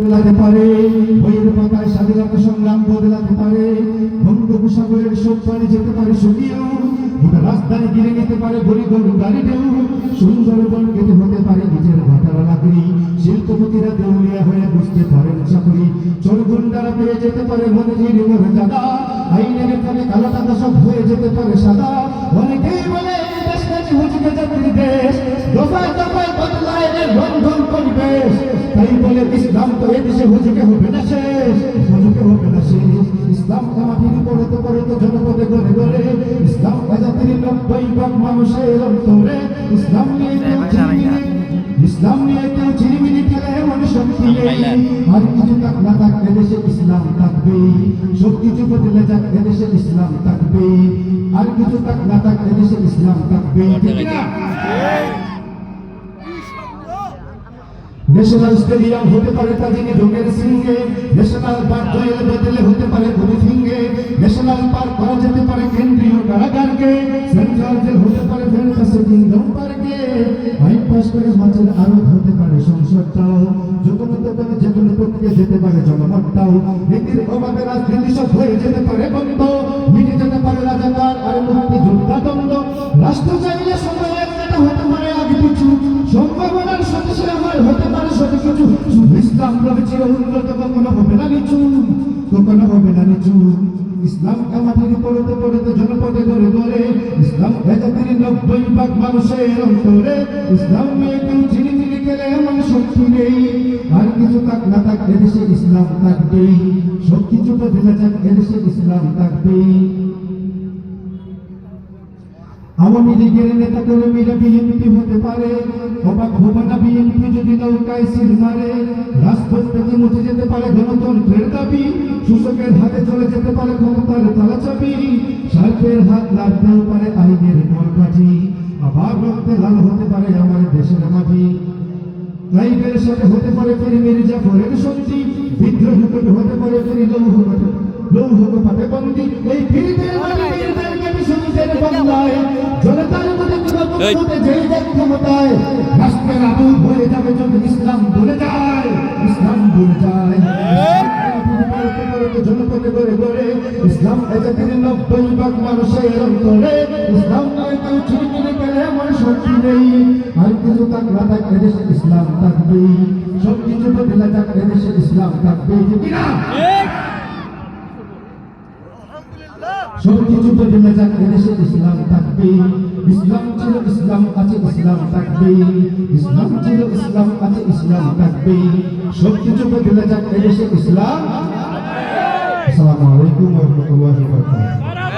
বদলাতে পারে, বইয়ের পাতায় স্বাধীনতা সংগ্রাম বদলাতে পারে, বঙ্গোপসাগরের সব পানি যেতে পারে শুকিয়েও, গোটা রাজধানী গিরে নিতে পারে গড়ি গরু গাড়িতেও, সুন্দরবন কেটে হতে পারে নিজের ভাটার লাকড়ি, শিল্পপতিরা দেউলিয়া হয়ে বুঝতে পারেন চাকরি, চোরগুন্ডারা পেয়ে যেতে পারে মনিজির মর্যাদা, আইনের কানে কালো টাকা সব হয়ে যেতে পারে সাদা। অনেকেই বলে দেশ নাকি হুজুগে জাতির দেশ, দফায় দফায় বদলায় এর রন্ধন পরিবেশ, তাই বলে ইসলাম তো এদেশে হুজুগে হবে না শেষ, হুজুগে হবে না শেষ। ইসলাম মাটির পড়তে পড়তে জনপদে গড়ে গড়ে, ইসলাম জাতির 90% মানুষের অন্তরে, ইসলাম নিয়ে কেউ ঝিরিমিরি খেলে মনে শক্তি নেই, আর কিছু থাক না থাক এদেশে ইসলাম থাকবে, সব কিছু বদলে যাক এদেশে ইসলাম থাকবে, আর কিছু থাক না থাক এদেশে ইসলাম থাকবে। ন্যাশনাল স্টেডিয়াম হতে পারে তাজিনী রঙের সিংহে, ন্যাশনাল পার্ক জয়ের বদলে হতে পারে গরু ফিঙ্গে, ন্যাশনাল পার্ক হয়ে যেতে পারে কেন্দ্রীয় কারাগারকে, সেন্ট্রাল জেল হতে পারে ফ্যান্টাসি কিংডম পার্কে, আইন পাস করে মাঝের আরো হতে পারে সংসদটাও, যখন তখন যেগুলো করতে যেতে পারে জনমতটাও, নীতির অভাবে রাজনীতি সব হয়ে যেতে পারে বন্ধ, মিটে যেতে পারে রাজাকার আর মুক্তি যোদ্ধা দ্বন্দ্ব, রাষ্ট্র চাইলে সময় একটা হতে পারে আগে পিছু, সম্ভাবনার সাথে সে আমার হতে পারে সব কিছু, শুধু ইসলাম রবে চির উন্নত, কখনো হবে না নিচু, কখনো হবে না নিচু। ইসলাম আমাদের পড়তে পড়তে জনপদে গড়ে গড়ে, ইসলাম জাতির 90% মানুষের অন্তরে, ইসলাম নিয়ে কেউ ঝিরিমিরি খেলে এমন শক্তি নেই, আর কিছু থাক না থাক এদেশে ইসলাম থাকবে, সব কিছু বদলে যাক এদেশে ইসলাম থাকবে। আওয়ামী লীগের নেতা কর্মীরা বিএনপি হতে পারে, অবাক হবে না বিএনপি যদি নৌকায় সিল মারে, রাজপথ থেকে মুছে যেতে পারে গণতন্ত্রের দাবি, সূচকের হাতে চলে যেতে পারে ক্ষমতার তালা চাবি, স্বার্থের হাত লাগতেও পারে আইনের মরকাঠি, আবার রক্তে লাল হতে পারে আমার দেশের মাটি, লাইফের সাথে হতে পারে ফেরি মির্জাফরের শক্তি, বিদ্রোহ হতে পারে ফেরি লৌহ পাতে বন্দী, এই ফিরিদের বাংলায় জনতার মধ্যে যেই দেখ ক্ষমতায়, রাষ্ট্রের আবুল হয়ে যাবে যদি ইসলাম ভুলে যায়, ইসলাম ভুলে যায়। জনপদে গড়ে গড়ে, ইসলাম জাতির 90% মানুষের অন্তরে, ইসলাম নয় কেউ ঝিরিমিরি খেলে এমন শক্তি নেই, আর কিছু থাক না থাক এদেশে ইসলাম থাকবে, সব কিছু বদলে যাক এদেশে ইসলাম থাকবে, কিনা সব কিছু বদলে যাক এদেশে ইসলাম থাকবে, ইসলাম ছিল ইসলাম আছে ইসলাম থাকবে, ইসলাম ছিল ইসলাম আছে ইসলাম থাকবে, সব কিছু বদলে যাক এদেশে ইসলাম। আসসালামু আলাইকুম ওয়া রাহমাতুল্লাহি ওয়া বারাকাতুহু।